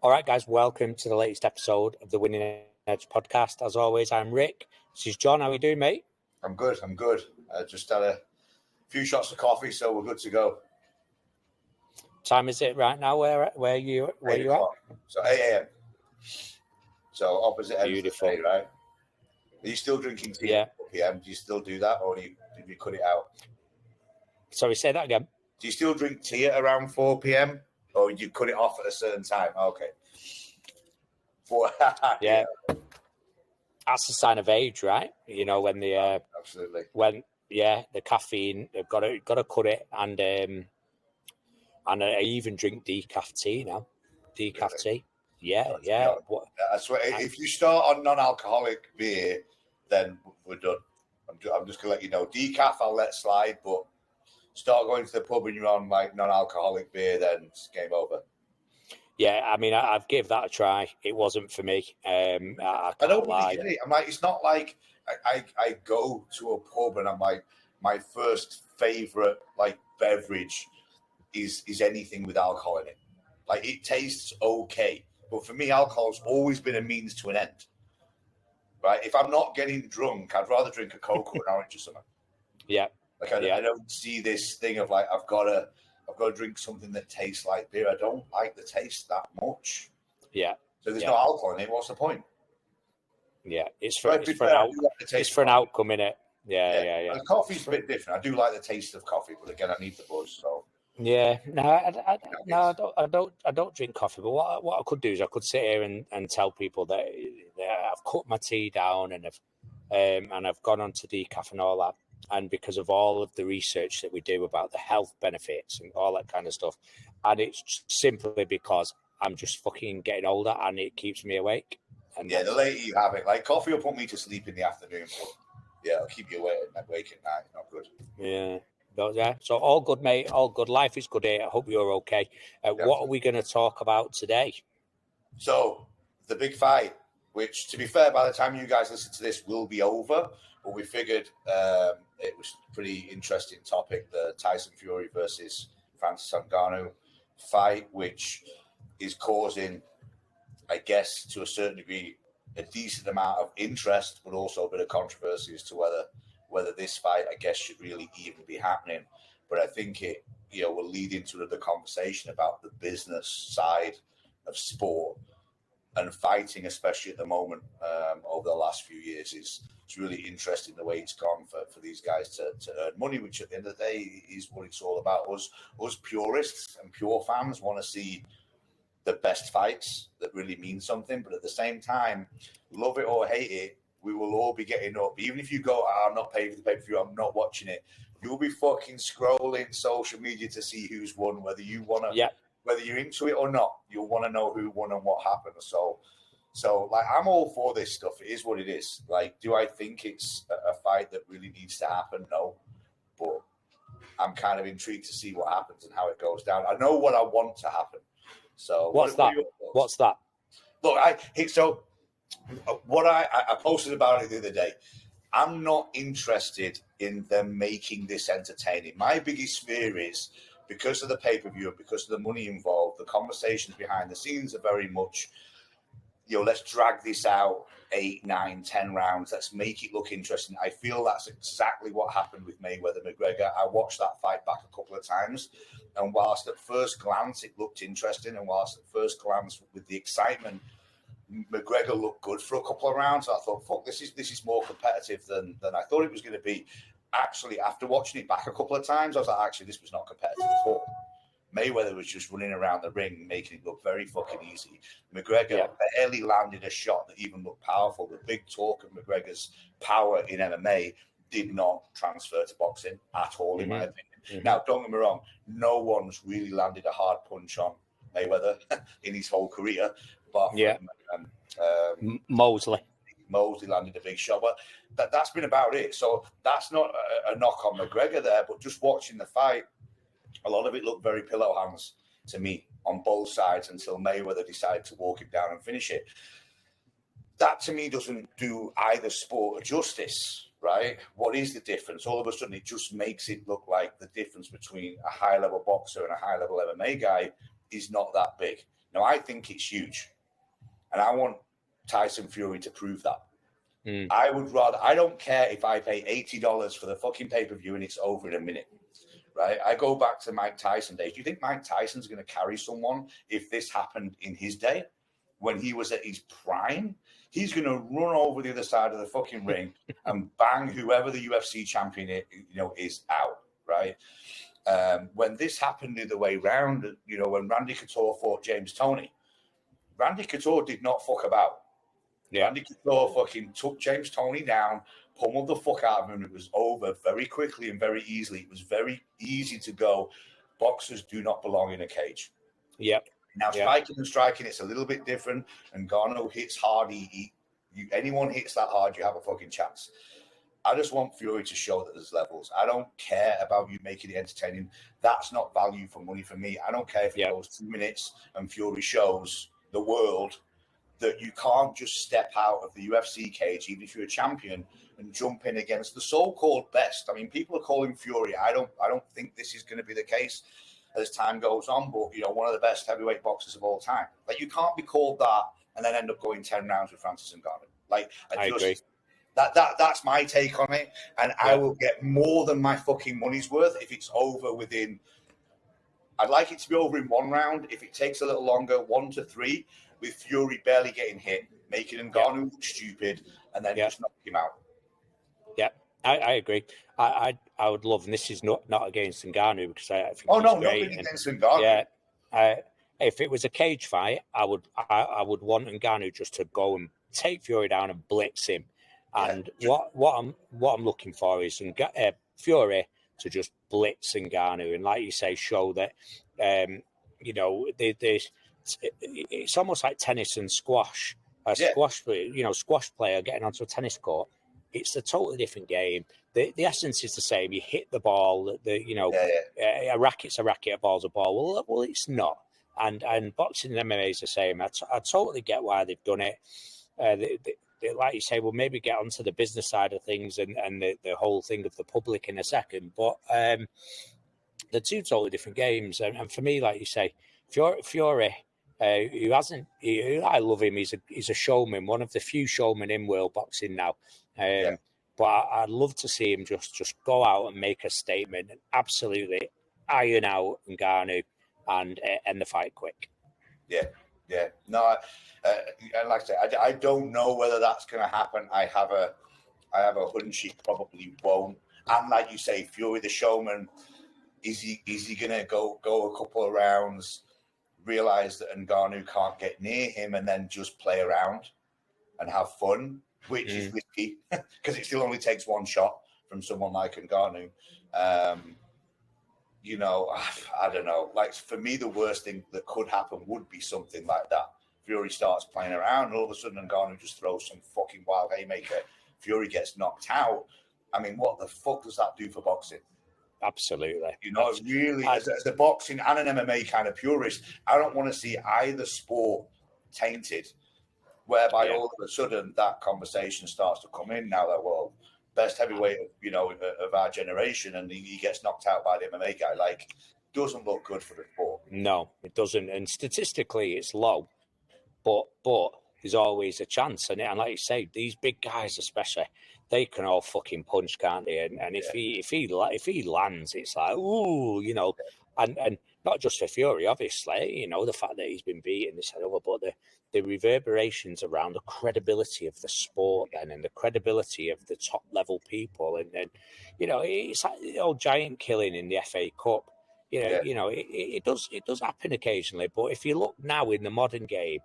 All right, guys, welcome to the latest episode of the Winning Edge podcast. As always, I'm Rick. This is John. How are you doing, mate? I'm good. I just had a few shots of coffee, so we're good to go. Time is it right now? Where you at? So 8 a.m. So opposite ends Beautiful. of the day, right? Are you still drinking tea at 4 p.m.? Do you still do that, or did you cut it out? Sorry, say that again. Do you still drink tea at around 4 p.m., or did you cut it off at a certain time? Okay. Yeah. That's a sign of age, right? You know, when the absolutely the caffeine, they've got to cut it, and I even drink decaf tea now. Decaf tea. Yeah. I swear, if you start on non-alcoholic beer, then we're done. I'm just gonna let you know. Decaf, I'll let slide, but start going to the pub and you're on like non-alcoholic beer, then it's game over. Yeah, I mean, I've gave that a try. It wasn't for me. I don't really get it. I'm like, it's not like I go to a pub and I'm like, my first favorite like beverage is anything with alcohol in it. Like, it tastes okay, but for me, alcohol's always been a means to an end. Right? If I'm not getting drunk, I'd rather drink a Coke or an orange or something. Yeah. Like I don't see this thing of like I've got to drink something that tastes like beer. I don't like the taste that much. Yeah. So there's no alcohol in it. What's the point? Yeah, it's for an outcome, innit? Yeah. Coffee's a bit different. I do like the taste of coffee, but again, I need the buzz. So yeah, I don't drink coffee. But what I could do is I could sit here and tell people that I've cut my tea down and I've gone on to decaf and all that. And because of all of the research that we do about the health benefits and all that kind of stuff, and it's simply because I'm just fucking getting older and it keeps me awake. And the later you have it, like coffee will put me to sleep in the afternoon, but it'll keep you awake at night. Not good. Yeah. So all good, mate. All good. Life is good here. I hope you're okay. What are we going to talk about today? So the big fight, which, to be fair, by the time you guys listen to this, will be over. But we figured it was a pretty interesting topic, the Tyson Fury versus Francis Ngannou fight, which is causing, I guess, to a certain degree, a decent amount of interest, but also a bit of controversy as to whether this fight, I guess, should really even be happening. But I think it, will lead into another conversation about the business side of sport and fighting, especially at the moment, over the last few years. It's really interesting the way it's gone for these guys to earn money, which at the end of the day is what it's all about. Us purists and pure fans want to see the best fights that really mean something, but at the same time, love it or hate it, we will all be getting up. Even if you go, I'm not paying for the pay-per-view, I'm not watching it, you'll be fucking scrolling social media to see who's won, whether you want to, whether you're into it or not, you'll want to know who won and what happened. So like, I'm all for this stuff. It is what it is. Like, do I think it's a fight that really needs to happen? No, but I'm kind of intrigued to see what happens and how it goes down. I know what I want to happen. So What's that? Look, I posted about it the other day. I'm not interested in them making this entertaining. My biggest fear is, because of the pay-per-view and because of the money involved, the conversations behind the scenes are very much, let's drag this out 8, 9, 10 rounds. Let's make it look interesting. I feel that's exactly what happened with Mayweather-McGregor. I watched that fight back a couple of times, and whilst at first glance it looked interesting, and whilst at first glance with the excitement, McGregor looked good for a couple of rounds. I thought, fuck, this is more competitive than I thought it was going to be. Actually, after watching it back a couple of times, I was like, actually, this was not competitive at all. Mayweather was just running around the ring, making it look very fucking easy. McGregor barely landed a shot that even looked powerful. The big talk of McGregor's power in MMA did not transfer to boxing at all, in my opinion. Mm-hmm. Now, don't get me wrong, no one's really landed a hard punch on Mayweather in his whole career. But Mosley landed a big shot, but that's been about it. So that's not a knock on McGregor there, but just watching the fight, a lot of it looked very pillow hands to me on both sides until Mayweather decided to walk it down and finish it. That to me doesn't do either sport a justice, right? What is the difference? All of a sudden, it just makes it look like the difference between a high-level boxer and a high-level MMA guy is not that big. Now, I think it's huge, and I want Tyson Fury to prove that. I don't care if I pay $80 for the fucking pay-per-view and it's over in a minute, right? I go back to Mike Tyson days. Do you think Mike Tyson's going to carry someone if this happened in his day when he was at his prime? He's going to run over the other side of the fucking ring and bang whoever the UFC champion is out, right? When this happened the other way round, when Randy Couture fought James Toney, Randy Couture did not fuck about. Yeah. Randy Couture fucking took James Toney down, pummeled the fuck out of him. It was over very quickly and very easily. It was very easy to go. Boxers do not belong in a cage. Yep. Now, striking, it's a little bit different. And Ngannou hits hard. Anyone hits that hard, you have a fucking chance. I just want Fury to show that there's levels. I don't care about you making it entertaining. That's not value for money for me. I don't care if it goes 2 minutes and Fury shows the world that you can't just step out of the UFC cage, even if you're a champion, and jump in against the so-called best. I mean, people are calling Fury. I don't think this is going to be the case as time goes on, but one of the best heavyweight boxers of all time. Like, you can't be called that and then end up going 10 rounds with Francis Ngannou. Like, I agree. That's my take on it, and I will get more than my fucking money's worth if it's over within. I'd like it to be over in 1 round. If it takes a little longer, 1 to 3. With Fury barely getting hit, making Ngannou look stupid, and then just knock him out. Yeah, I agree. I would love, and this is not against Ngannou because I think nothing against Ngannou. Yeah, if it was a cage fight, I would want Ngannou just to go and take Fury down and blitz him. And what I'm looking for is Fury to just blitz Ngannou and, like you say, show that it's almost like tennis and squash. Squash player getting onto a tennis court. It's a totally different game. The essence is the same. You hit the ball. A racket's a racket, a ball's a ball. Well, it's not. And boxing and MMA is the same. I totally get why they've done it. They, like you say, we'll maybe get onto the business side of things and the whole thing of the public in a second. But they're 2 totally different games. And for me, like you say, Fury, I love him. He's a showman, one of the few showmen in world boxing now. But I'd love to see him just go out and make a statement and absolutely iron out Ngannou and end the fight quick. Yeah. No, like I say, I don't know whether that's going to happen. I have a hunch he probably won't. And like you say, Fury the showman, is he going to go a couple of rounds, realize that Ngannou can't get near him, and then just play around and have fun, which is risky because it still only takes 1 shot from someone like Ngannou. I don't know. Like, for me, the worst thing that could happen would be something like that. Fury starts playing around, and all of a sudden Ngannou just throws some fucking wild haymaker. Fury gets knocked out. I mean, what the fuck does that do for boxing? Absolutely. Really, as a boxing and an MMA kind of purist, I don't want to see either sport tainted, whereby all of a sudden that conversation starts to come in now that, well, best heavyweight, of our generation, and he gets knocked out by the MMA guy. Like, doesn't look good for the sport. No, it doesn't. And statistically, it's low, but there's always a chance. And like you say, these big guys, especially, they can all fucking punch, can't they? And if he lands, it's like, ooh, and not just for Fury, obviously, the fact that he's been beaten, this and other, but the reverberations around the credibility of the sport then, and the credibility of the top level people, and it's like the old giant killing in the FA Cup. It does happen occasionally, but if you look now in the modern game,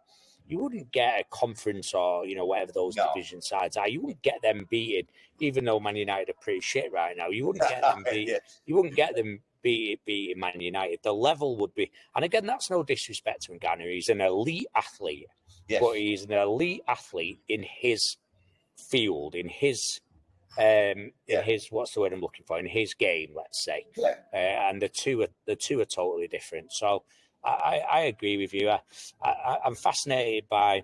you wouldn't get a conference or whatever those division sides are. You wouldn't get them beaten, even though Man United are pretty shit right now. You wouldn't get them beat. You wouldn't get them beating Man United. The level would be, and again, that's no disrespect to Ngannou. He's an elite athlete, but he's an elite athlete in his field, in his what's the word I'm looking for? In his game, let's say. And the two are totally different. So I agree with you. I'm fascinated by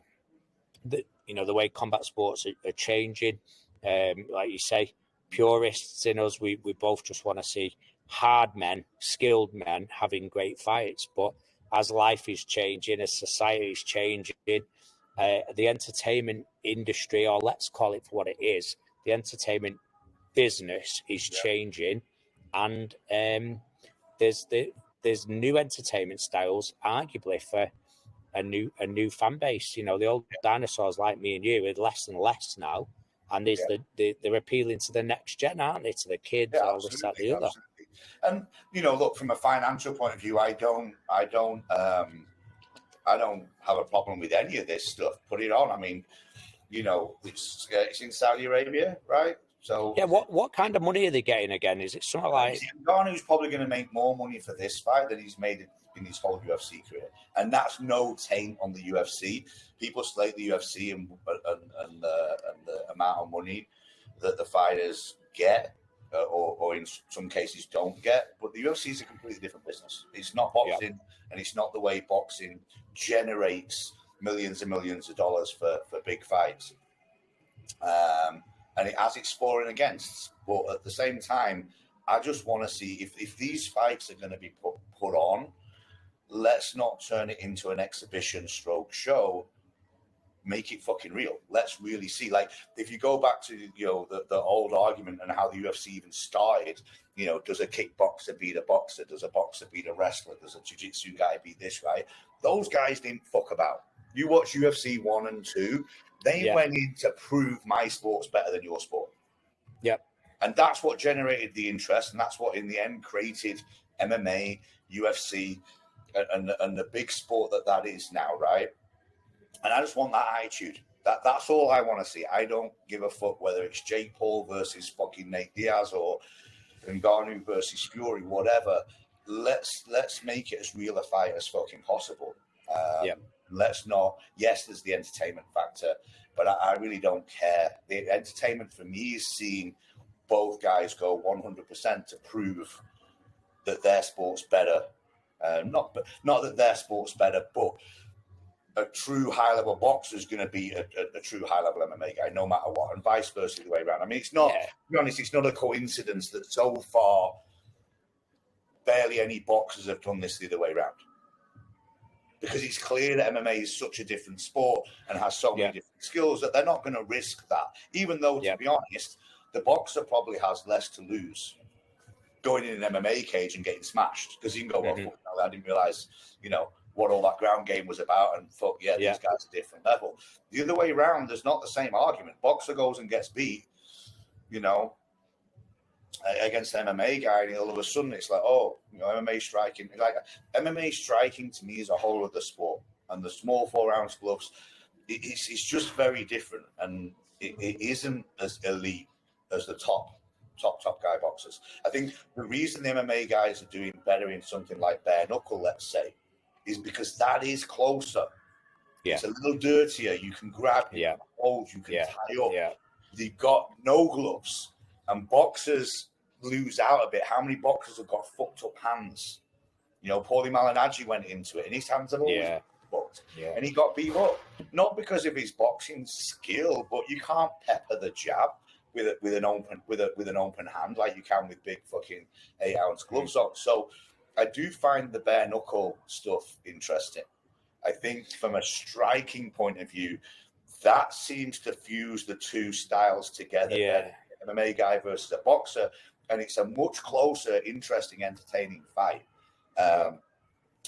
the way combat sports are changing. Like you say, purists in us, we both just want to see hard men, skilled men having great fights. But as life is changing, as society is changing, the entertainment industry, or let's call it for what it is, the entertainment business is changing, and there's new entertainment styles, arguably for a new fan base. You know, the old dinosaurs like me and you are less and less now, and there's they're appealing to the next gen, aren't they? To the kids, Yeah, all this, that, the other. absolutely. And you know, look, from a financial point of view, I don't have a problem with any of this stuff. Put it on. I mean, you know, it's in Saudi Arabia, right? So Yeah, what kind of money are they getting again? Is it something like Ngannou's probably going to make more money for this fight than he's made in his whole UFC career, and that's no taint on the UFC. People slate the UFC and the amount of money that the fighters get, or in some cases don't get. But the UFC is a completely different business. It's not boxing, and it's not the way boxing generates millions and millions of dollars for big fights. And it has its for and against. But at the same time, I just want to see if these fights are going to be put on, let's not turn it into an exhibition stroke show. Make it fucking real. Let's really see. Like, if you go back to, you know, the old argument and how the UFC even started, you know, does a kickboxer beat a boxer? Does a boxer beat a wrestler? Does a jiu-jitsu guy beat this, right? Those guys didn't fuck about. You watch UFC 1 and 2, they went in to prove my sport's better than your sport. Yep. And that's what generated the interest, and that's what in the end created MMA, UFC, and the big sport that is now, right? And I just want that attitude. That's all I want to see. I don't give a fuck whether it's Jake Paul versus fucking Nate Diaz or Ngannou versus Fury, whatever. Let's make it as real a fight as fucking possible. Let's not. Yes, there's the entertainment factor, but I really don't care. The entertainment for me is seeing both guys go 100% to prove that their sport's better. Not that their sport's better, but a true high-level boxer is going to be a true high-level MMA guy, no matter what, and vice versa the way around. I mean, it's not, to be honest, it's not a coincidence that so far barely any boxers have done this the other way around. Because it's clear that MMA is such a different sport and has so many different skills that they're not going to risk that. Even though, to be honest, the boxer probably has less to lose going in an MMA cage and getting smashed. Because you can go, well, fuck, I didn't realize, you know, what all that ground game was about, and fuck, these guys are a different level. The other way around, there's not the same argument. Boxer goes and gets beat, you know, against an MMA guy, and all of a sudden it's like, oh, you know, MMA striking. Like, MMA striking to me is a whole other sport, and the small 4-ounce gloves, it's just very different, and it isn't as elite as the top guy boxers. I think the reason the MMA guys are doing better in something like bare knuckle, let's say, is because that is closer. It's a little dirtier. You can grab, you can hold, you can tie up. They've got no gloves, and boxers lose out a bit. How many boxers have got fucked up hands? You know, Paulie Malignaggi went into it, and his hands have always been fucked, and he got beat up. Not because of his boxing skill, but you can't pepper the jab with an open hand like you can with big fucking 8-ounce gloves on. So I do find the bare knuckle stuff interesting. I think from a striking point of view, that seems to fuse the two styles together. An MMA guy versus a boxer, and it's a much closer, interesting, entertaining fight. I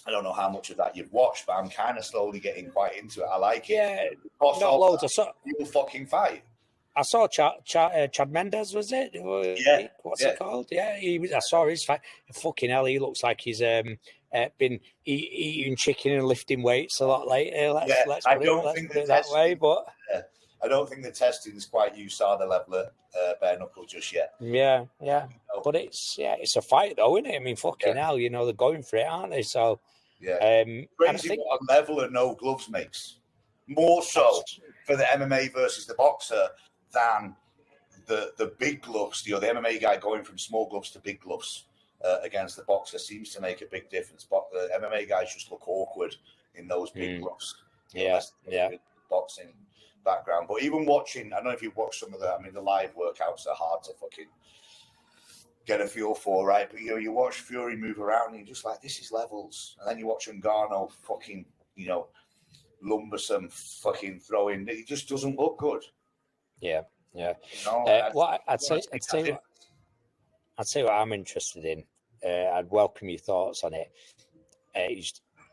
don't know how much of that you've watched, but I'm kind of slowly getting quite into it. I like it. Yeah, not loads. Real fucking fight. I saw Chad Mendes, was it? What's it called? Yeah, I saw his fight. Fucking hell, he looks like he's been eating chicken and lifting weights a lot later. Let's put it that way. But I don't think the testing is quite USADA level at bare knuckle just yet. Yeah. But it's a fight though, isn't it? I mean, fucking hell, you know, they're going for it, aren't they? So crazy what a level of no gloves makes. More so for the MMA versus the boxer than the big gloves. You know, the MMA guy going from small gloves to big gloves against the boxer seems to make a big difference. But the MMA guys just look awkward in those big gloves. Boxing background. But even watching, I don't know if you've watched some of the live workouts are hard to fucking get a feel for, right? But you watch Fury move around and you're just like, this is levels. And then you watch Ngannou fucking, lumbersome fucking throwing. It just doesn't look good. Yeah. I'd say what I'm interested in. I'd welcome your thoughts on it.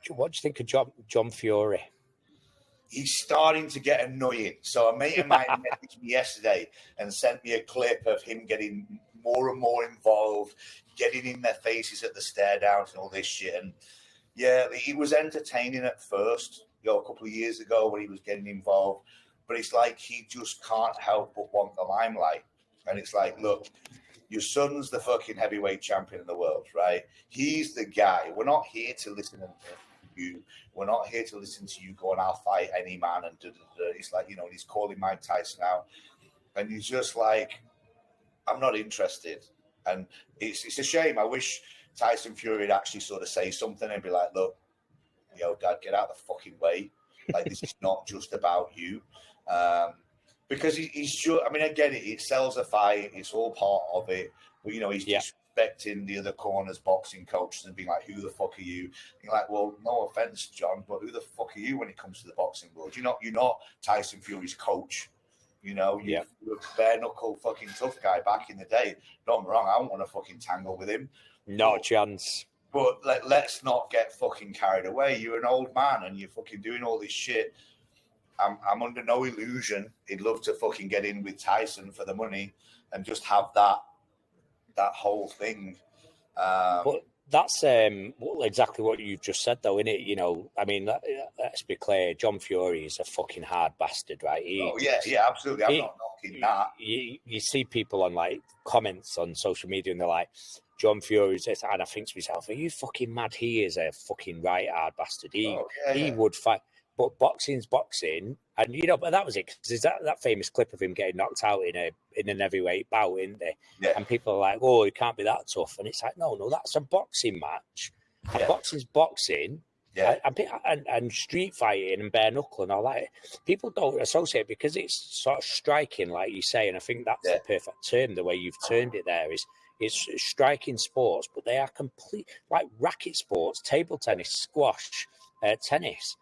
What do you think of John Fury? He's starting to get annoying. So a mate of mine messaged me yesterday and sent me a clip of him getting more and more involved, getting in their faces at the stare downs and all this shit. And yeah, he was entertaining at first, a couple of years ago when he was getting involved. But it's like he just can't help but want the limelight. And it's like, look, your son's the fucking heavyweight champion in the world, right? He's the guy. We're not here to listen to you. We're not here to listen to you go and I'll fight any man and It's like, he's calling Mike Tyson out. And he's just like, I'm not interested. And it's a shame. I wish Tyson Fury would actually sort of say something and be like, look, Dad, get out of the fucking way. Like, this is not just about you. Because he's sure, I get it. It sells a fight. It's all part of it. But, he's disrespecting the other corner's boxing coaches and being like, who the fuck are you? And you're like, well, no offense, John, but who the fuck are you when it comes to the boxing world? You're not Tyson Fury's coach. You're a bare knuckle fucking tough guy back in the day. Don't get me wrong, I don't want to fucking tangle with him. Not a chance. But let's not get fucking carried away. You're an old man and you're fucking doing all this shit. I'm under no illusion he'd love to fucking get in with Tyson for the money and just have that whole thing. But that's exactly what you just said, though, isn't it? Let's be clear. John Fury is a fucking hard bastard, right? Absolutely. I'm not knocking that. You see people on comments on social media, and they're like, John Fury's this, and I think to myself, are you fucking mad? He is a fucking right hard bastard. He would fight. But boxing's boxing, and but that was it. Because there's that famous clip of him getting knocked out in an heavyweight bout, isn't there? Yeah. And people are like, "Oh, he can't be that tough." And it's like, no, that's a boxing match. And boxing's boxing. Yeah. And street fighting and bare knuckle and all that. People don't associate because it's sort of striking, like you say. And I think that's the perfect term. The way you've termed it there is it's striking sports, but they are complete like racket sports, table tennis, squash, tennis.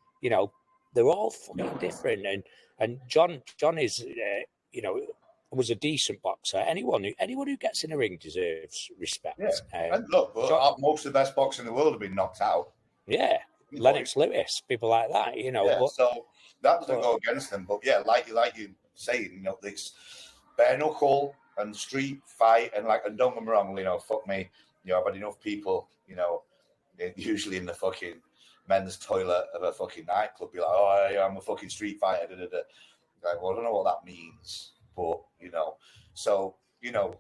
They're all fucking different, and John is, was a decent boxer. Anyone who gets in the ring deserves respect. Yeah. And look, most of the best boxers in the world have been knocked out. Yeah, Lennox Lewis, people like that. So that doesn't go against them. But yeah, like you say, this bare knuckle and street fight, and don't get me wrong, fuck me, I've had enough people, usually in the fucking men's toilet of a fucking nightclub be like, oh, yeah, I'm a fucking street fighter. Like, well, I don't know what that means, but so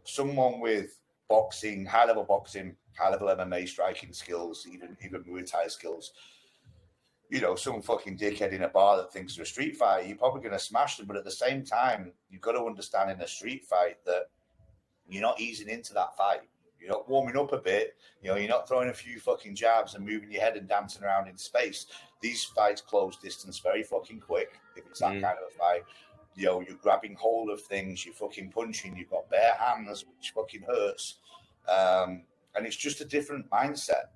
someone with boxing, high level MMA striking skills, even Muay Thai skills, some fucking dickhead in a bar that thinks they're a street fighter, you're probably going to smash them. But at the same time, you've got to understand in a street fight that you're not easing into that fight. You're not warming up a bit. You're not throwing a few fucking jabs and moving your head and dancing around in space. These fights close distance very fucking quick. If it's that kind of a fight, you're grabbing hold of things. You're fucking punching. You've got bare hands, which fucking hurts. And it's just a different mindset.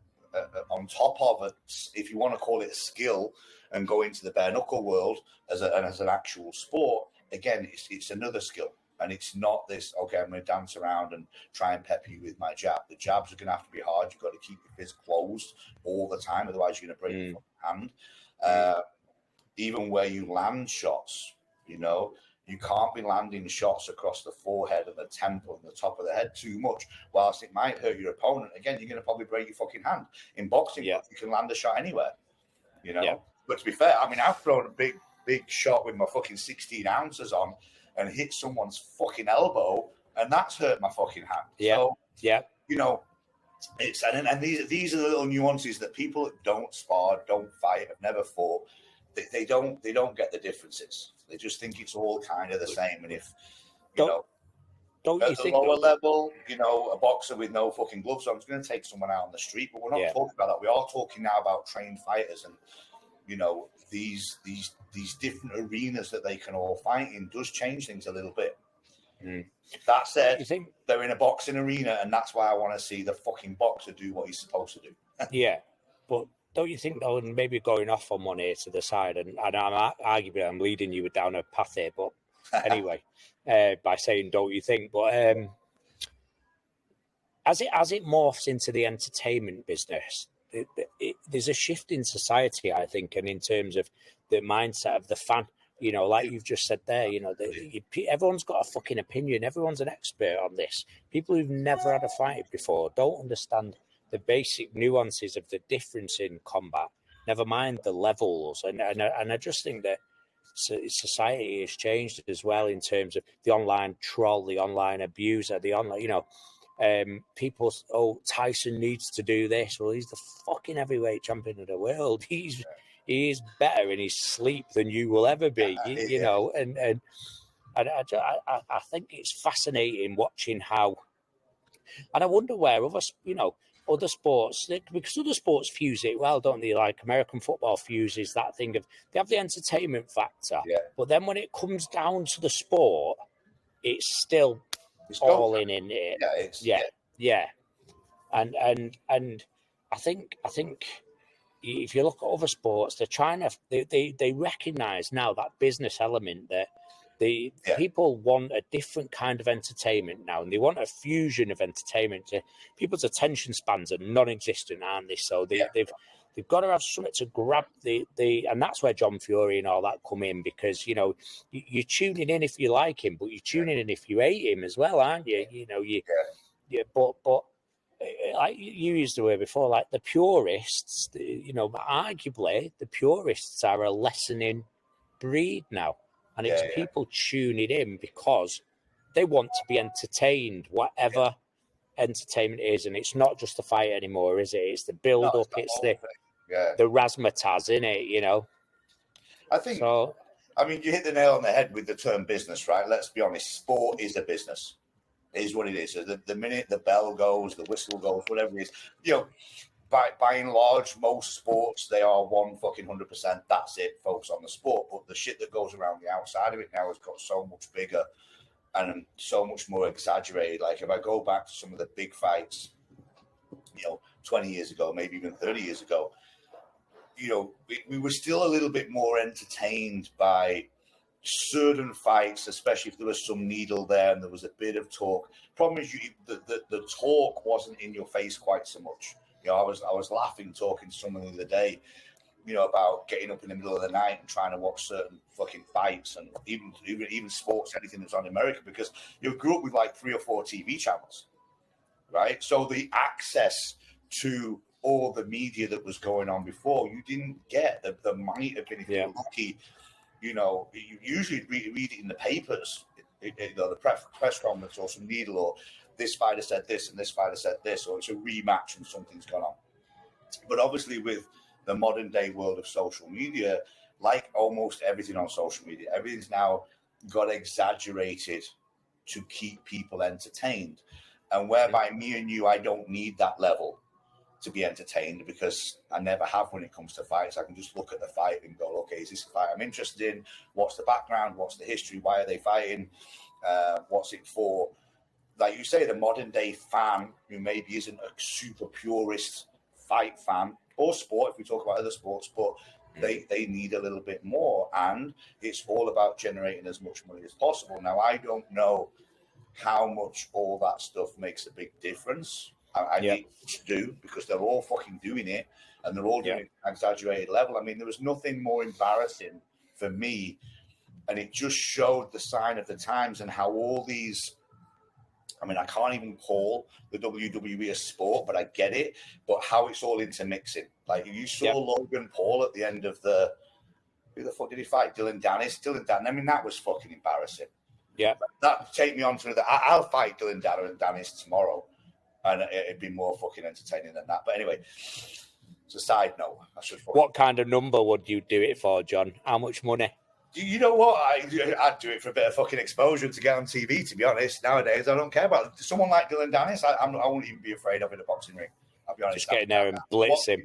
On top of it, if you want to call it a skill and go into the bare knuckle world as an actual sport, again, it's another skill. And it's not this, okay, I'm going to dance around and try and pep you with my jab. The jabs are going to have to be hard. You've got to keep your fist closed all the time. Otherwise, you're going to break your hand. Even where you land shots, you can't be landing shots across the forehead and the temple and the top of the head too much. Whilst it might hurt your opponent, again, you're going to probably break your fucking hand. In boxing, you can land a shot anywhere, But to be fair, I've thrown a big shot with my fucking 16 ounces on and hit someone's fucking elbow, and that's hurt my fucking hand. It's and these are the little nuances that people that don't spar, don't fight, have never fought. They don't get the differences. They just think it's all kind of the same. And if don't at you the think lower level, a boxer with no fucking gloves on is going to take someone out on the street, but we're not talking about that. We are talking now about trained fighters and these different arenas that they can all fight in does change things a little bit. Mm. That said, You think they're in a boxing arena, and that's why I want to see the fucking boxer do what he's supposed to do. yeah, but don't you think though, and maybe going off on one here to the side, and arguably I'm leading you down a path here, but anyway, by saying don't you think, but as it morphs into the entertainment business, there's a shift in society, I think, and in terms of the mindset of the fan. You know, like you've just said there, you know, everyone's got a fucking opinion. Everyone's an expert on this. People who've never had a fight before don't understand the basic nuances of the difference in combat, never mind the levels. And I just think that society has changed as well in terms of the online troll, the online abuser, the online, you know, people, Tyson needs to do this. Well, he's the fucking heavyweight champion of the world. He is better in his sleep than you will ever be, you know. And I think it's fascinating watching how, and I wonder where other sports, because other sports fuse it well, don't they? Like American football fuses that thing of, they have the entertainment factor, but then when it comes down to the sport, it's still all in it. Yeah. And I think if you look at other sports, they're trying to they recognize now that business element, that the people want a different kind of entertainment now, and they want a fusion of entertainment. People's attention spans are non-existent, aren't they? So they've got to have something to grab the and that's where Jon Fury and all that come in, because you know you're tuning in if you like him, but you're tuning in if you hate him as well, aren't you? You know, but like you used the word before, like the purists, you know, arguably the purists are a lessening breed now, and it's people tuning in because they want to be entertained, whatever entertainment is, and it's not just the fight anymore, is it? It's the build up, it's the razzmatazz, isn't it? You know, I think so. I mean, you hit the nail on the head with the term business, right? Let's be honest, sport is a business. It is what it is. So the minute the bell goes, the whistle goes, whatever it is, you know, by and large, most sports, they are 100%. That's it, focus on the sport. But the shit that goes around the outside of it now has got so much bigger and so much more exaggerated. Like if I go back to some of the big fights, you know, 20 years ago, maybe even 30 years ago, you know, we were still a little bit more entertained by certain fights, especially if there was some needle there and there was a bit of talk. Problem is, the talk wasn't in your face quite so much. You know, I was laughing, talking to someone the other day, you know, about getting up in the middle of the night and trying to watch certain fucking fights, and even sports, anything that's on America, because you grew up with like 3 or 4 TV channels, right? So the access to all the media that was going on before, you didn't get. There might have been, if you're lucky, you know, you usually read it in the papers, you know, the press conference or some needle, or this fighter said this and this fighter said this, or it's a rematch and something's gone on. But obviously with the modern day world of social media, like almost everything on social media, everything's now got exaggerated to keep people entertained. And whereby me and you, I don't need that level to be entertained, because I never have when it comes to fights. I can just look at the fight and go, okay, is this a fight I'm interested in? What's the background? What's the history? Why are they fighting? What's it for? Like you say, the modern day fan who maybe isn't a super purist fight fan or sport, if we talk about other sports, but they need a little bit more. And it's all about generating as much money as possible. Now, I don't know how much all that stuff makes a big difference. I need to do, because they're all fucking doing it, and they're all doing it at an exaggerated level. I mean, there was nothing more embarrassing for me, and it just showed the sign of the times and how all these, I mean, I can't even call the WWE a sport, but I get it, but how it's all intermixing. Like you saw Logan Paul at the end of who the fuck did he fight? Dylan Dennis. I mean, that was fucking embarrassing. Yeah. That take me on to I'll fight Dylan Dennis tomorrow, and it'd be more fucking entertaining than that. But anyway, it's a side note. What kind of number would you do it for, John? How much money? You know what? I'd do it for a bit of fucking exposure to get on TV, to be honest. Nowadays, I don't care about it. Someone like Dylan Dennis, I won't even be afraid of in a boxing ring. I'll be honest. Just get in there and blitz him.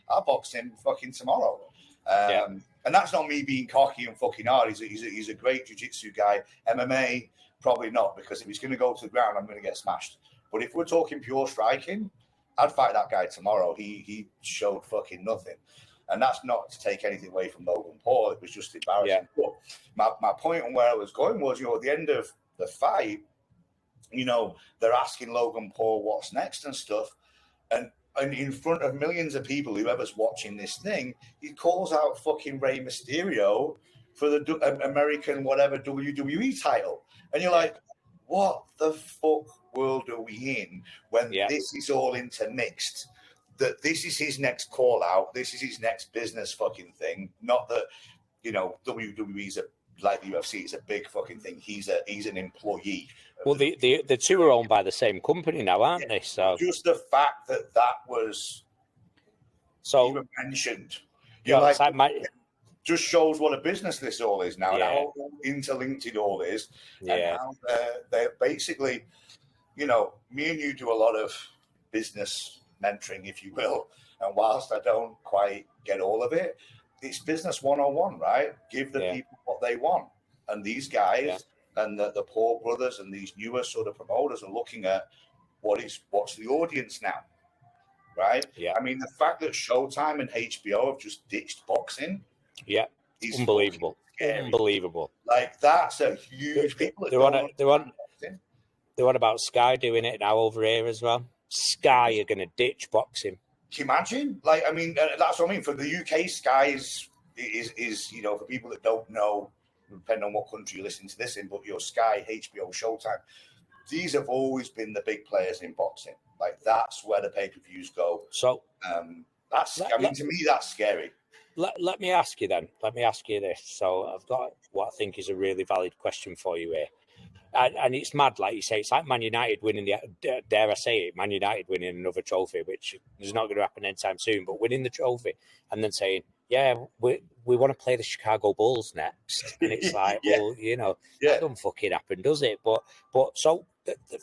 I'll box him fucking tomorrow. And that's not me being cocky and fucking hard. He's a great jiu-jitsu guy, MMA, Probably not, because if he's going to go to the ground, I'm going to get smashed. But if we're talking pure striking, I'd fight that guy tomorrow. He showed fucking nothing. And that's not to take anything away from Logan Paul. It was just embarrassing. Yeah. But my point on where I was going was, at the end of the fight, they're asking Logan Paul what's next and stuff. And in front of millions of people, whoever's watching this thing, he calls out fucking Rey Mysterio for the American whatever WWE title. And you're like, what the fuck world are we in when this is all intermixed? That this is his next call out, this is his next business fucking thing. Not that, WWE's like the UFC, it's a big fucking thing. He's an employee. Well, the two are owned by the same company now, aren't they? So just the fact that was even mentioned, just shows what a business this all is now, and how interlinked it all is, and how they're basically, me and you do a lot of business mentoring, if you will, and whilst I don't quite get all of it, it's business 101, right? Give the people what they want, and these guys and the Paul brothers and these newer sort of promoters are looking at what's the audience now, right? Yeah. I mean, the fact that Showtime and HBO have just ditched boxing, is unbelievable. Unbelievable. Like, that's a huge. They're on about Sky doing it now over here as well. Sky are going to ditch boxing. Can you imagine? Like, I mean, that's what I mean. For the UK, Sky is for people that don't know, depending on what country you listen to this in, but your Sky, HBO, Showtime, these have always been the big players in boxing. Like, that's where the pay-per-views go. So, to me, that's scary. Let me ask you then. Let me ask you this. So I've got what I think is a really valid question for you here. And it's mad, like you say. It's like Man United winning dare I say it, Man United winning another trophy, which is not going to happen anytime soon, but winning the trophy and then saying, we want to play the Chicago Bulls next. And it's like, that don't fucking happen, does it? But so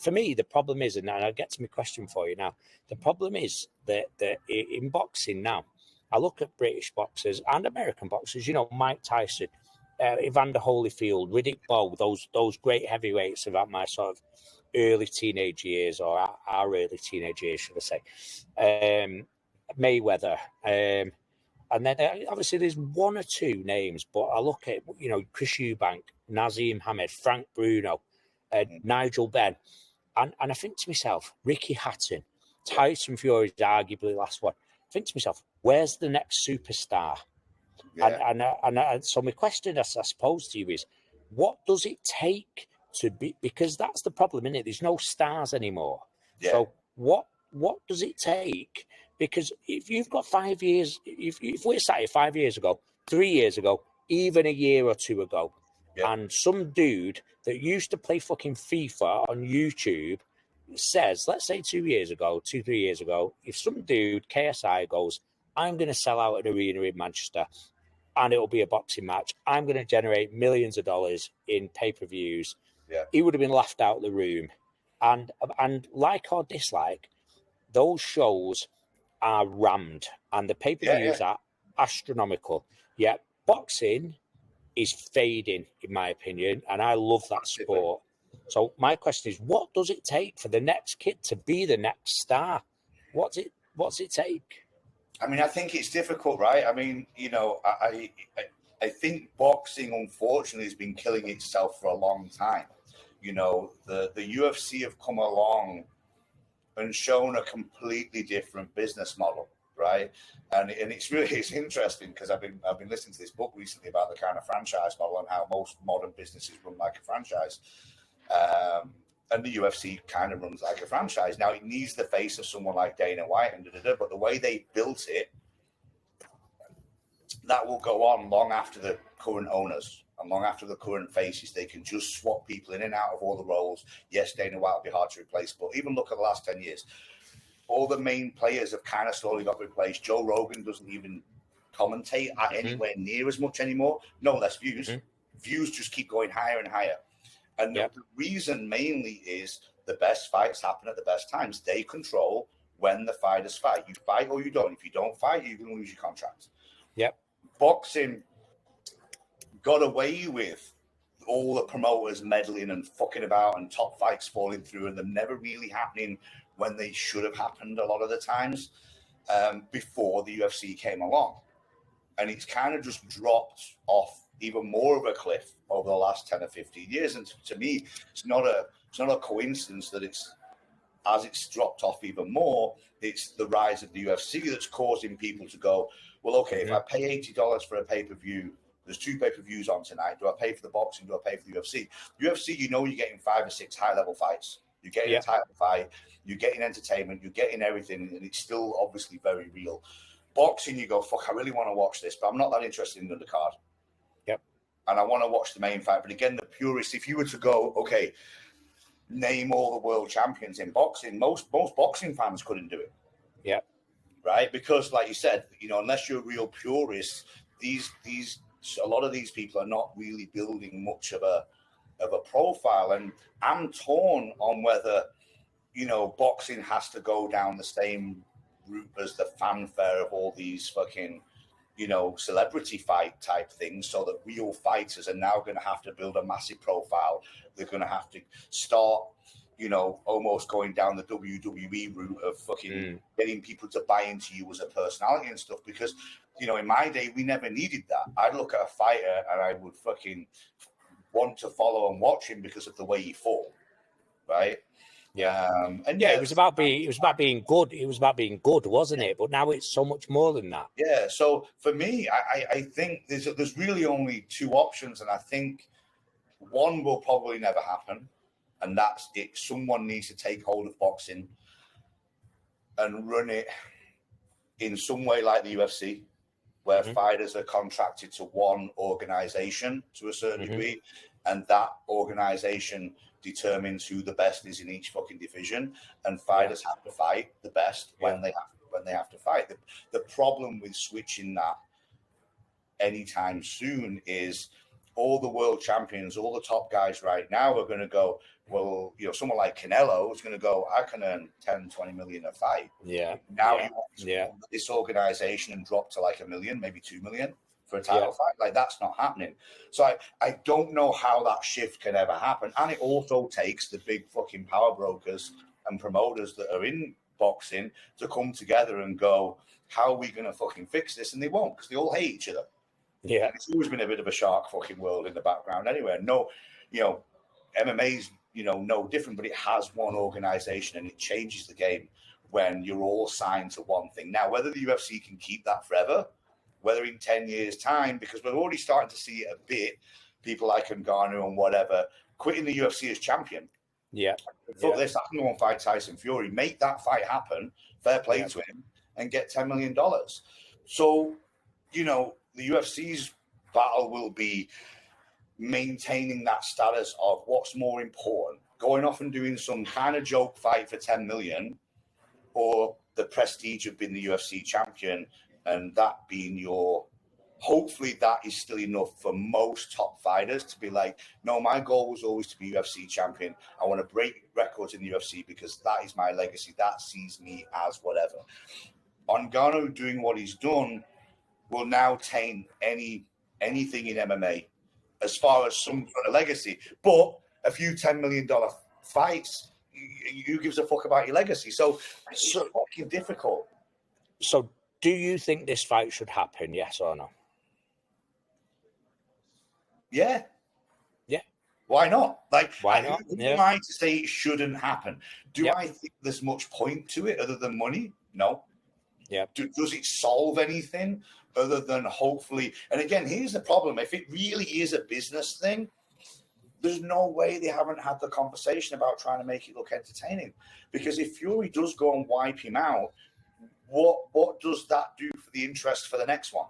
for me, the problem is, and I'll get to my question for you now, the problem is that in boxing now, I look at British boxers and American boxers, Mike Tyson, Evander Holyfield, Riddick Bowe, those great heavyweights of my sort of early teenage years, or our early teenage years, should I say, Mayweather. And then obviously there's one or two names, but I look at, Chris Eubank, Nazim Hamed, Frank Bruno, Nigel Benn, and I think to myself, Ricky Hatton, Tyson Fury is arguably the last one. I think to myself, where's the next superstar? Yeah. And so my question, I suppose, to you is, what does it take to be? Because that's the problem, isn't it? There's no stars anymore. Yeah. So what does it take? Because if you've got 5 years, if we're sat here 5 years ago, 3 years ago, even a year or two ago, and some dude that used to play fucking FIFA on YouTube says, let's say 3 years ago, if some dude, KSI, goes, I'm going to sell out an arena in Manchester and it'll be a boxing match, I'm going to generate millions of dollars in pay-per-views, he would have been laughed out of the room. And like or dislike, those shows are rammed and the pay-per-views are astronomical. Yet boxing is fading, in my opinion, and I love that sport. So my question is, what does it take for the next kid to be the next star? What's it take? I mean, I think it's difficult, right? I mean, I think boxing, unfortunately, has been killing itself for a long time. The UFC have come along and shown a completely different business model, right? And it's interesting because I've been listening to this book recently about the kind of franchise model and how most modern businesses run like a franchise. And the UFC kind of runs like a franchise. Now, it needs the face of someone like Dana White but the way they built it, that will go on long after the current owners and long after the current faces. They can just swap people in and out of all the roles. Yes, Dana White will be hard to replace, but even look at the last 10 years. All the main players have kind of slowly got replaced. Joe Rogan doesn't even commentate at anywhere near as much anymore. No less views. Views just keep going higher and higher. And the reason mainly is the best fights happen at the best times. They control when the fighters fight. You fight or you don't. If you don't fight, you're going to lose your contract. Boxing got away with all the promoters meddling and fucking about and top fights falling through and them never really happening when they should have happened a lot of the times before the UFC came along. And it's kind of just dropped off even more of a cliff over the last 10 or 15 years. And to me, it's not a coincidence that it's dropped off even more. It's the rise of the UFC that's causing people to go, well, okay, if I pay $80 for a pay-per-view, there's 2 pay-per-views on tonight. Do I pay for the boxing? Do I pay for the UFC? UFC, you're getting 5 or 6 high-level fights. You're getting a title fight. You're getting entertainment. You're getting everything. And it's still obviously very real. Boxing, you go, fuck, I really want to watch this, but I'm not that interested in the undercard. Yep. And I want to watch the main fight. But again, the purists, if you were to go, okay, name all the world champions in boxing, most boxing fans couldn't do it. Yeah. Right? Because like you said, unless you're a real purist, a lot of these people are not really building much of a profile. And I'm torn on whether, boxing has to go down the same route as the fanfare of all these fucking, celebrity fight type things, so that real fighters are now going to have to build a massive profile. They're going to have to start, almost going down the WWE route of fucking getting people to buy into you as a personality and stuff. Because, in my day, we never needed that. I'd look at a fighter and I would fucking want to follow and watch him because of the way he fought, right? Yeah, it was about being good. It was about being good, wasn't it? But now it's so much more than that. Yeah. So for me, I think there's really only 2 options, and I think one will probably never happen, and that's it. Someone needs to take hold of boxing and run it in some way like the UFC, where fighters are contracted to one organization to a certain degree, and that organization determines who the best is in each fucking division, and fighters have to fight the best when they have to fight. The problem with switching that anytime soon is all the world champions, all the top guys right now are going to go, well, someone like Canelo is going to go, I can earn 10, 20 million a fight. Yeah. Now you want to this organization and drop to like $1 million, maybe 2 million for a title fight. Like, that's not happening. So I don't know how that shift can ever happen. And it also takes the big fucking power brokers and promoters that are in boxing to come together and go, how are we going to fucking fix this? And they won't, because they all hate each other. Yeah. And it's always been a bit of a shark fucking world in the background anyway. No, MMA's, no different, but it has one organization, and it changes the game when you're all signed to one thing. Now, whether the UFC can keep that forever, whether in 10 years' time, because we're already starting to see it a bit, people like Ngannou and whatever, quitting the UFC as champion. Yeah. For this, I can go and fight Tyson Fury, make that fight happen, fair play to him, and get $10 million. So, the UFC's battle will be maintaining that status of what's more important, going off and doing some kind of joke fight for 10 million, or the prestige of being the UFC champion, and that being hopefully that is still enough for most top fighters to be like, no, my goal was always to be UFC champion. I want to break records in the UFC because that is my legacy. That sees me as whatever. Ngannou doing what he's done will now taint anything in MMA as far as some sort of legacy. But a few $10 million fights, who gives a fuck about your legacy? So it's fucking difficult. So do you think this fight should happen, yes or no? Yeah. Yeah. Why not? Like, why not? Who am I to say it shouldn't happen? Do I think there's much point to it other than money? No. Yeah. Does it solve anything other than hopefully? And again, here's the problem. If it really is a business thing, there's no way they haven't had the conversation about trying to make it look entertaining. Because if Fury does go and wipe him out, what does that do for the interest for the next one?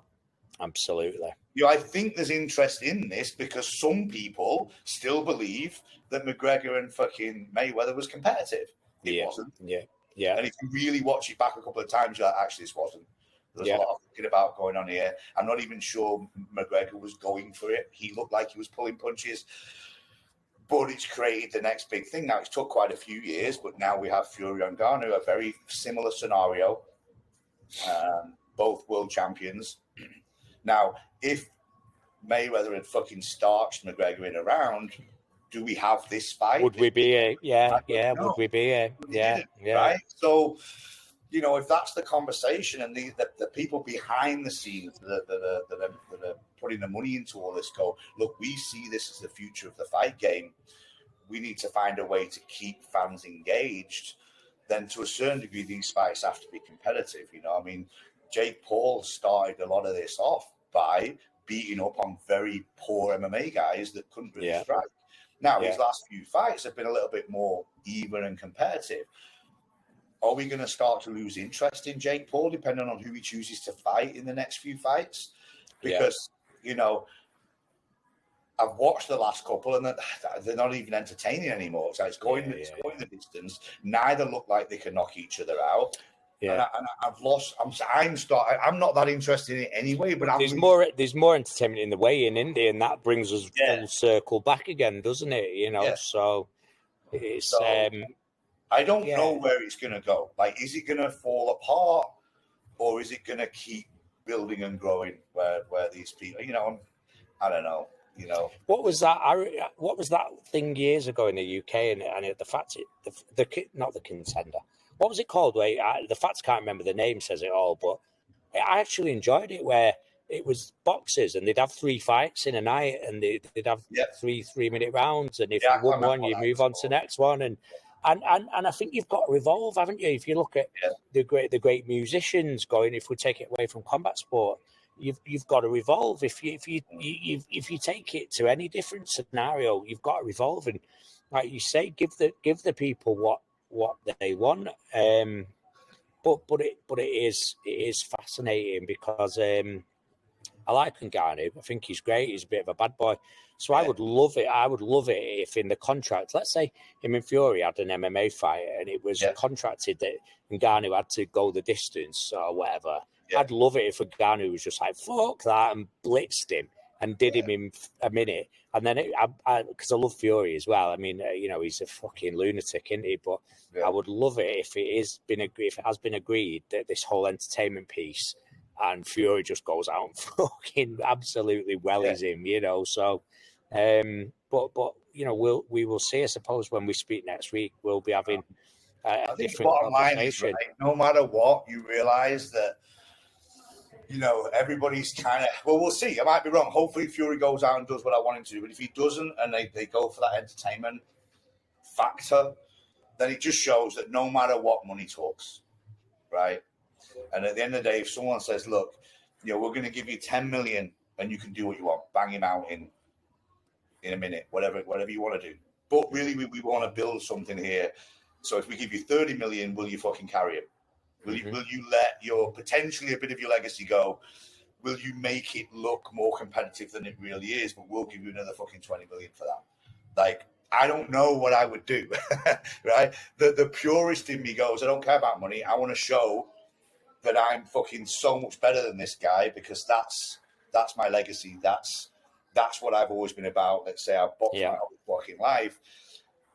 Absolutely. I think there's interest in this because some people still believe that McGregor and fucking Mayweather was competitive. It wasn't. Yeah. Yeah. And if you really watch it back a couple of times, you're like, actually, this wasn't. There's a lot of thinking about going on here. I'm not even sure McGregor was going for it. He looked like he was pulling punches. But it's created the next big thing. Now, it's took quite a few years, but now we have Fury and Ngannou, a very similar scenario. Both world champions. Now, if Mayweather had fucking starched McGregor in a round, do we have this fight? Would we be here? Yeah. No, Would we be here? Yeah. Right. So, if that's the conversation and the people behind the scenes that are putting the money into all this go, look, we see this as the future of the fight game. We need to find a way to keep fans engaged. Then to a certain degree, these fights have to be competitive. I mean, Jake Paul started a lot of this off by beating up on very poor MMA guys that couldn't really strike. Now, his last few fights have been a little bit more even and competitive. Are we going to start to lose interest in Jake Paul depending on who he chooses to fight in the next few fights? Because, I've watched the last couple and they're not even entertaining anymore. So it's going the distance. Neither look like they can knock each other out. Yeah. And I've lost. I'm not that interested in it anyway. But there's more entertainment in the way in India, and that brings us full circle back again, doesn't it? So it's. I don't know where it's going to go. Like, is it going to fall apart, or is it going to keep building and growing? Where these people, I don't know. What was that? What was that thing years ago in the UK? And the fact not the contender. What was it called? Wait, the facts can't remember the name. Says it all, but I actually enjoyed it. Where it was boxers, and they'd have 3 fights in a night, and they'd have 3-minute rounds, and if you won one, you move on to the next one, and I think you've got to evolve, haven't you? If you look at the great musicians going, if we take it away from combat sport. You've got to evolve. If you take it to any different scenario, you've got to evolve, and like you say, give the people what they want. But it is fascinating because I like Ngannou. I think he's great. He's a bit of a bad boy. So I would love it. I would love it if in the contract, let's say him and Fury had an MMA fight and it was contracted that Ngannou had to go the distance or whatever. Yeah. I'd love it if Ngannou was just like, fuck that, and blitzed him and did him in a minute. And then, because I love Fury as well. I mean, he's a fucking lunatic, isn't he? But I would love it if it has been agreed that this whole entertainment piece and Fury just goes out and fucking absolutely wellies him, So, but we will see. I suppose when we speak next week, we'll be having a different conversation. Right? No matter what, you realise that. Everybody's kind of, we'll see. I might be wrong. Hopefully Fury goes out and does what I want him to do. But if he doesn't and they go for that entertainment factor, then it just shows that no matter what, money talks, right? And at the end of the day, if someone says, look, we're going to give you 10 million and you can do what you want, bang him out in a minute, whatever you want to do. But really, we want to build something here. So if we give you 30 million, will you fucking carry it? Will you let potentially a bit of your legacy go? Will you make it look more competitive than it really is? But we'll give you another fucking 20 million for that. Like, I don't know what I would do, right? The purist in me goes, I don't care about money. I want to show that I'm fucking so much better than this guy because that's my legacy. That's what I've always been about. Let's say I've boxed my whole fucking life.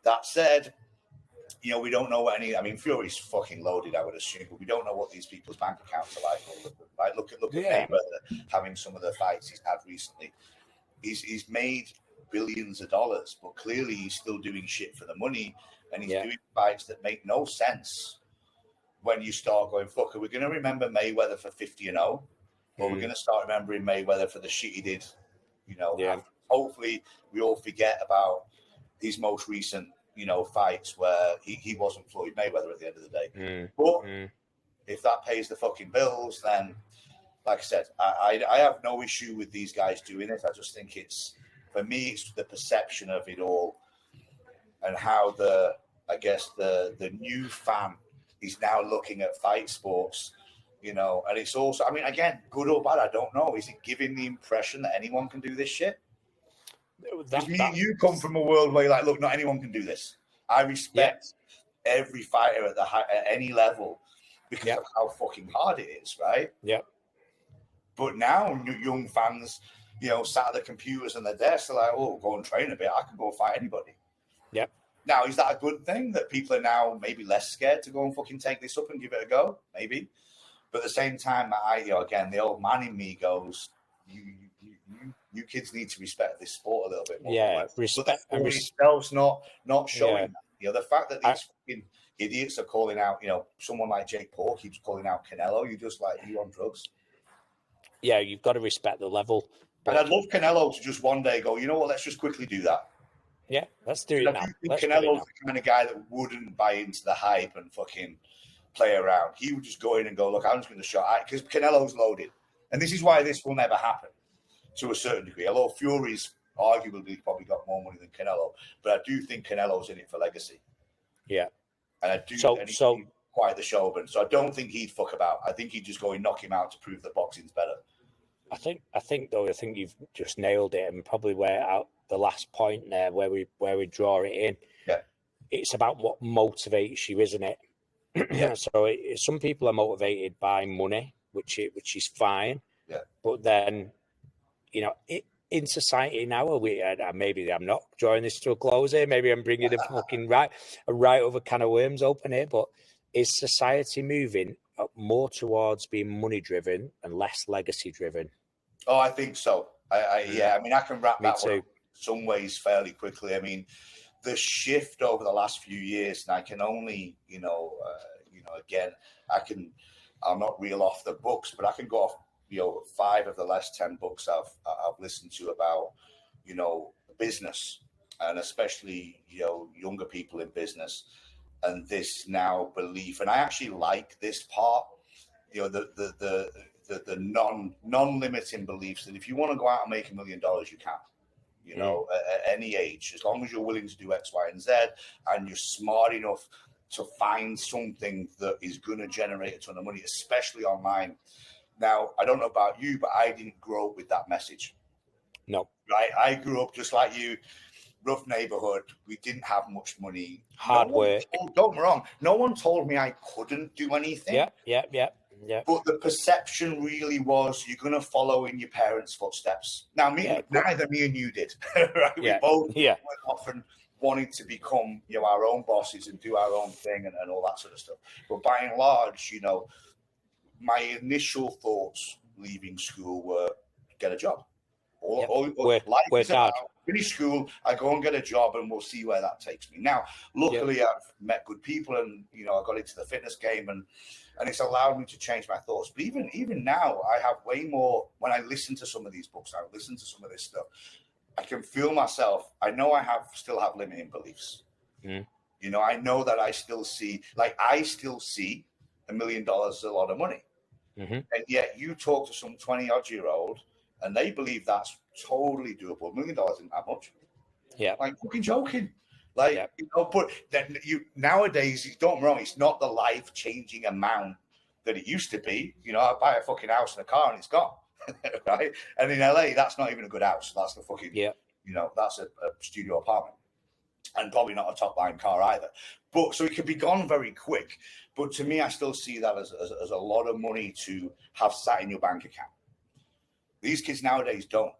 That said, we don't know what Fury's fucking loaded, I would assume, but we don't know what these people's bank accounts are like. Right? Look at Mayweather having some of the fights he's had recently. He's made billions of dollars, but clearly he's still doing shit for the money, and he's doing fights that make no sense. When you start going, fuck, are we going to remember Mayweather for 50-0, or we're going to start remembering Mayweather for the shit he did? Hopefully, we all forget about his most recent. Fights where he wasn't Floyd Mayweather at the end of the day. But if that pays the fucking bills, then, like I said, I have no issue with these guys doing it. I just think for me, it's the perception of it all and how the new fan is now looking at fight sports, and it's also, again, good or bad, I don't know. Is it giving the impression that anyone can do this shit? You come from a world where you're like, look, not anyone can do this. I respect every fighter at any level because of how fucking hard it is, right? Yeah. But now young fans, sat at the computers and their desks are like, oh, go and train a bit. I can go fight anybody. Yep. Now, is that a good thing that people are now maybe less scared to go and fucking take this up and give it a go? Maybe. But at the same time, again, the old man in me goes, you kids need to respect this sport a little bit more. Yeah, But respect the and sport itself not showing yeah. that. You know, the fact that these fucking idiots are calling out, you know, someone like Jake Paul keeps calling out Canelo, you just like, you on drugs. Yeah, you've got to respect the level. And I'd love Canelo to just one day go, you know what, let's just quickly do that. Yeah, let's do it now. I do think Canelo's the kind of guy that wouldn't buy into the hype and fucking play around. He would just go in and go, look, I'm just going to shot, because Canelo's loaded. And this is why this will never happen to a certain degree. Although Fury's arguably probably got more money than Canelo, but I do think Canelo's in it for legacy. Yeah. And I do he's quite the showman. So I don't think he'd fuck about. I think he'd just go and knock him out to prove that boxing's better. I think you've just nailed it, and probably out the last point there where we draw it in. Yeah. It's about what motivates you, isn't it? Yeah. So some people are motivated by money, which is fine. Yeah. But then, you know, in society now, maybe I'm not drawing this to a close here. Maybe I'm bringing a fucking right over can of worms open here. But is society moving more towards being money driven and less legacy driven? Oh, I think so. I mean, I can wrap that one up some ways fairly quickly. I mean, the shift over the last few years, and I can only, again, I'm not real off the books, but I can go off, 5 of the last 10 books I've listened to about, business, and especially, younger people in business, and this now belief. And I actually like this part, the non-limiting beliefs that if you want to go out and make $1 million, you can, at any age, as long as you're willing to do X, Y, and Z, and you're smart enough to find something that is going to generate a ton of money, especially online. Now, I don't know about you, but I didn't grow up with that message. No. Right? I grew up just like you, rough neighborhood. We didn't have much money. Hard work. Don't get me wrong. No one told me I couldn't do anything. Yeah. But the perception really was you're going to follow in your parents' footsteps. Now, neither me and you did. Right? We both were often wanting to become, our own bosses and do our own thing and all that sort of stuff. But by and large, my initial thoughts leaving school were get a job. Work hard. Finish school, I go and get a job, and we'll see where that takes me. Now, luckily, I've met good people, and I got into the fitness game, and it's allowed me to change my thoughts. But even now, I have way more. When I listen to some of these books, I listen to some of this stuff, I can feel myself. I know I still have limiting beliefs. I know that I still see $1 million as a lot of money, and yet you talk to some 20-odd-year-old. And they believe that's totally doable. $1 million isn't that much. Yeah. Like, fucking joking. Like, but then nowadays, don't get me wrong, it's not the life-changing amount that it used to be. I buy a fucking house and a car and it's gone. Right? And in LA, that's not even a good house. That's the fucking, that's a studio apartment. And probably not a top-line car either. But so it could be gone very quick. But to me, I still see that as a lot of money to have sat in your bank account. These kids nowadays don't.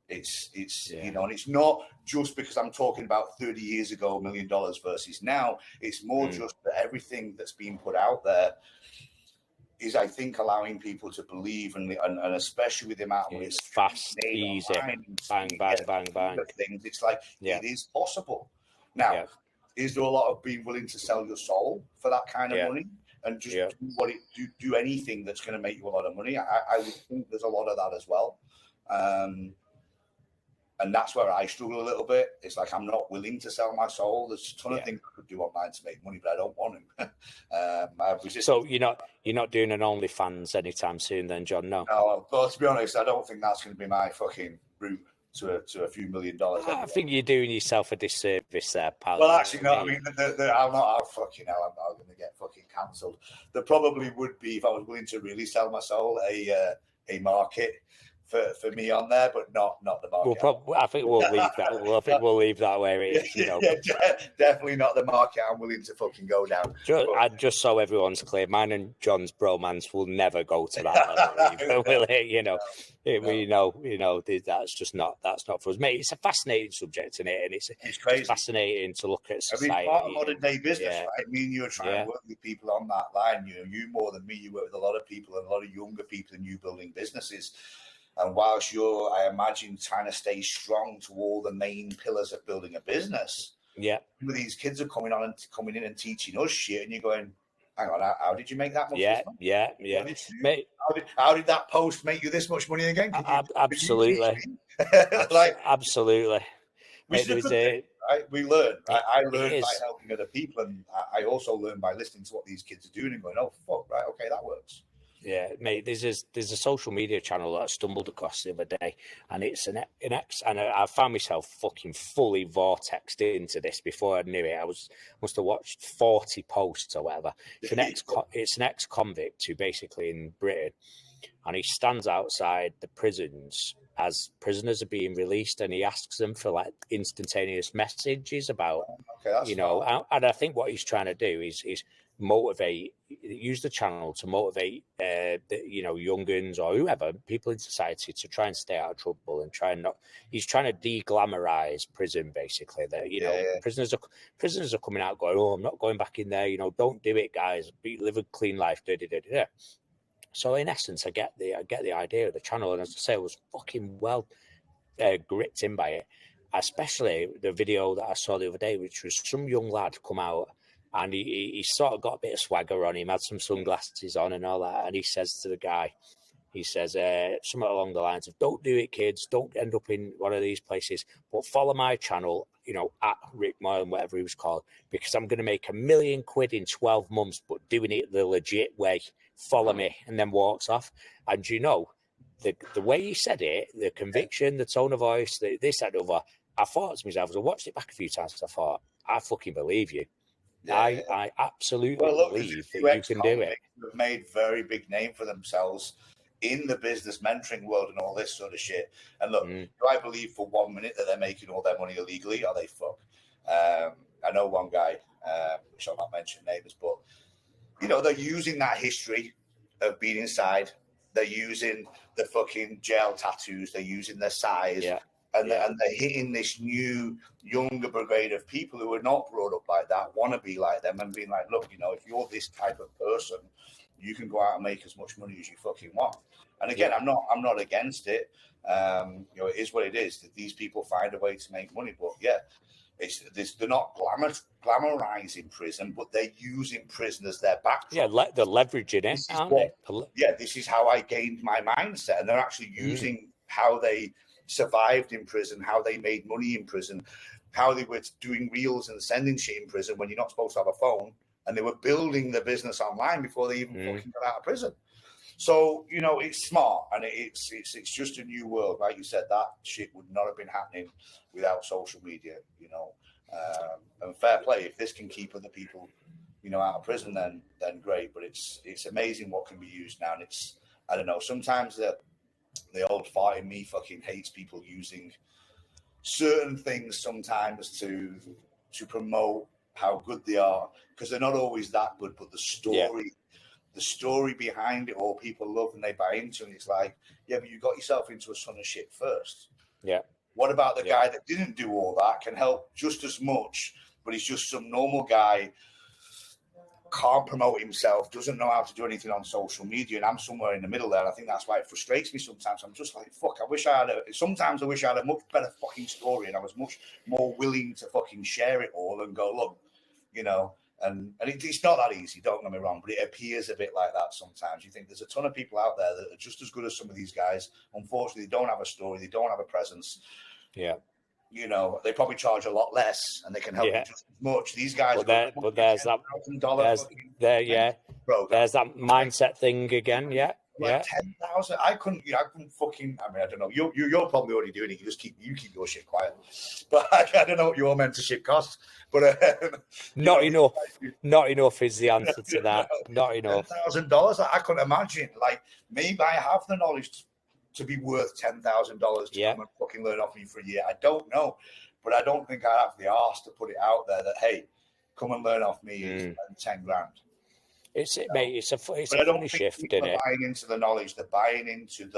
It's and it's not just because I'm talking about 30 years ago, $1 million versus now. It's more just that everything that's being put out there is, I think, allowing people to believe, and especially with the amount of it's fast, easy, bang. Things. It's like it is possible. Now, is there a lot of being willing to sell your soul for that kind of money? And just do anything that's going to make you a lot of money. I would think there's a lot of that as well. And that's where I struggle a little bit. It's like I'm not willing to sell my soul. There's a ton of things I could do online to make money, but I don't want to. So you're not doing an OnlyFans anytime soon then, John? No. No, but to be honest, I don't think that's going to be my fucking route to a few $1 million. I think you're doing yourself a disservice there, pal. Well, actually, no. I mean, I'm not fucking hell. I'm not going to get fucking cancelled. There probably would be, if I was willing to really sell my soul, a market for me on there, but not the market. I think we'll leave that. We'll leave that where it is. Definitely not the market I'm willing to fucking go down. Just so everyone's clear, mine and John's bromance will never go to that level, will it? We know that's just not for us, mate. It's a fascinating subject, isn't it? And it's crazy. It's fascinating to look at society. I mean, part of modern day business, right? Me and you are trying to work with people on that line. You more than me. You work with a lot of people, and a lot of younger people, and you building businesses. And whilst you're, I imagine, trying to stay strong to all the main pillars of building a business, these kids are coming in and teaching us shit, and you're going, hang on, how did you make that much? Yeah. Mate, how did that post make you this much money again? Absolutely. Absolutely. Which is a good thing, right? We learn. I learn by helping other people, and I also learn by listening to what these kids are doing and going, oh, fuck, right, okay, that works. Yeah, mate. There's a social media channel that I stumbled across the other day, and it's an ex. And I found myself fucking fully vortexed into this before I knew it. Must have watched 40 posts or whatever. It's an ex-convict who basically in Britain, and he stands outside the prisons as prisoners are being released, and he asks them for like instantaneous messages about, and I think what he's trying to do is use the channel to motivate, young guns or whoever, people in society to try and stay out of trouble and he's trying to de-glamorize prison, basically. That, prisoners are coming out going, oh, I'm not going back in there, don't do it, guys, live a clean life, So in essence, I get the idea of the channel, and as I say, I was fucking well gripped in by it, especially the video that I saw the other day, which was some young lad come out, and he sort of got a bit of swagger on him, had some sunglasses on and all that, and he says to the guy, something along the lines of, don't do it, kids, don't end up in one of these places, but follow my channel, at Rick Moyle, whatever he was called, because I'm going to make £1 million in 12 months, but doing it the legit way. Follow me. And then walks off. And the way he said it, the conviction, the tone of voice, this, that, over, I thought to myself, as I watched it back a few times, I thought, I fucking believe you. I absolutely believe that you can do it. Have made very big name for themselves in the business mentoring world and all this sort of shit. And look, do I believe for 1 minute that they're making all their money illegally? Or they fuck? I know one guy, which I'll not mention names, but they're using that history of being inside. They're using the fucking jail tattoos. They're using their size. And they're hitting this new, younger brigade of people who are not brought up like that, want to be like them, and being like, look, if you're this type of person, you can go out and make as much money as you fucking want. And again, I'm not against it. It is what it is. That these people find a way to make money, but they're not glamorizing prison, but they're using prison as their backdrop. Yeah, they're leveraging it, aren't they? Yeah, this is how I gained my mindset, and they're actually using how they survived in prison, how they made money in prison, how they were doing reels and sending shit in prison when you're not supposed to have a phone, and they were building the business online before they even fucking got out of prison. So it's smart, and it's just a new world. Like you said, that shit would not have been happening without social media. And fair play, if this can keep other people out of prison, then great. But it's amazing what can be used now, and it's, I don't know, sometimes the old fart in me fucking hates people using certain things sometimes to promote how good they are, because they're not always that good, but the story behind it all people love and they buy into, and it's like, yeah, but you got yourself into a ton of shit first. What about the guy that didn't do all that, can help just as much, but he's just some normal guy, can't promote himself, doesn't know how to do anything on social media, and I'm somewhere in the middle there. And I think that's why it frustrates me sometimes. I'm just like, fuck, sometimes I wish I had a much better fucking story, and I was much more willing to fucking share it all and go, look, and it's not that easy, don't get me wrong, but it appears a bit like that sometimes. You think there's a ton of people out there that are just as good as some of these guys. Unfortunately, they don't have a story, they don't have a presence. They probably charge a lot less, and they can help you just as much. These guys, but there's that mindset thing again. 10,000. I couldn't fucking. I mean, I don't know. You're probably already doing it. You keep your shit quiet. But I don't know what your mentorship costs. But not enough. Not enough is the answer to that. Not enough. $10,000. I couldn't imagine. Like, maybe I have the knowledge to be worth $10,000 to come and fucking learn off me for a year. I don't know, but I don't think I have the arse to put it out there that, hey, come and learn off me and spend $10,000. Mate, it's a funny shift, isn't it? Buying into the knowledge, they're buying into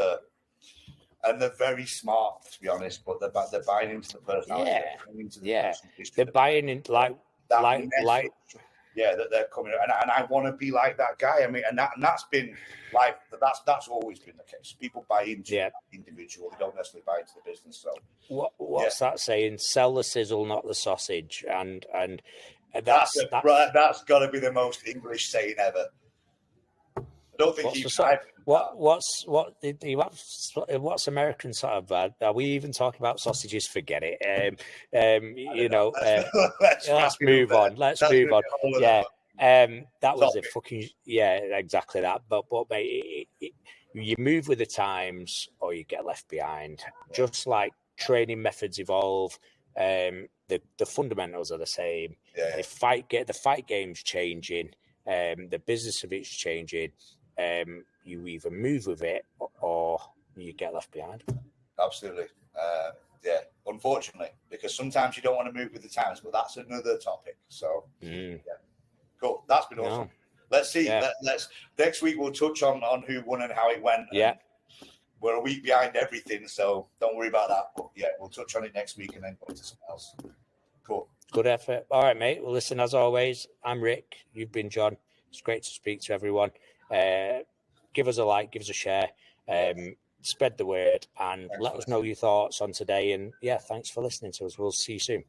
and they're very smart, to be honest, but they're buying into the personality. They're buying in like Yeah, that they're coming, and I want to be like that guy. I mean, and that's been like that's always been the case. People buy into that individual; they don't necessarily buy into the business. So, what's that saying? Sell the sizzle, not the sausage. And that's got to be the most English saying ever. I don't think what's American sort of bad? Are we even talking about sausages? Forget it. Let's move on. Let's move on. Yeah. That was a fucking exactly that. But mate, you move with the times or you get left behind. Just like training methods evolve, the fundamentals are the same. The fight game's changing. The business of it's changing. You either move with it or you get left behind. Absolutely. Unfortunately, because sometimes you don't want to move with the times, but that's another topic. So, cool. That's been awesome. Let's see. Let's next week we'll touch on who won and how it went. Yeah. We're a week behind everything, so don't worry about that. But we'll touch on it next week and then go into something else. Cool. Good effort. All right, mate. Well, listen, as always, I'm Rick. You've been John. It's great to speak to everyone. Give us a like, give us a share, spread the word, and let us know your thoughts on today. And thanks for listening to us. We'll see you soon.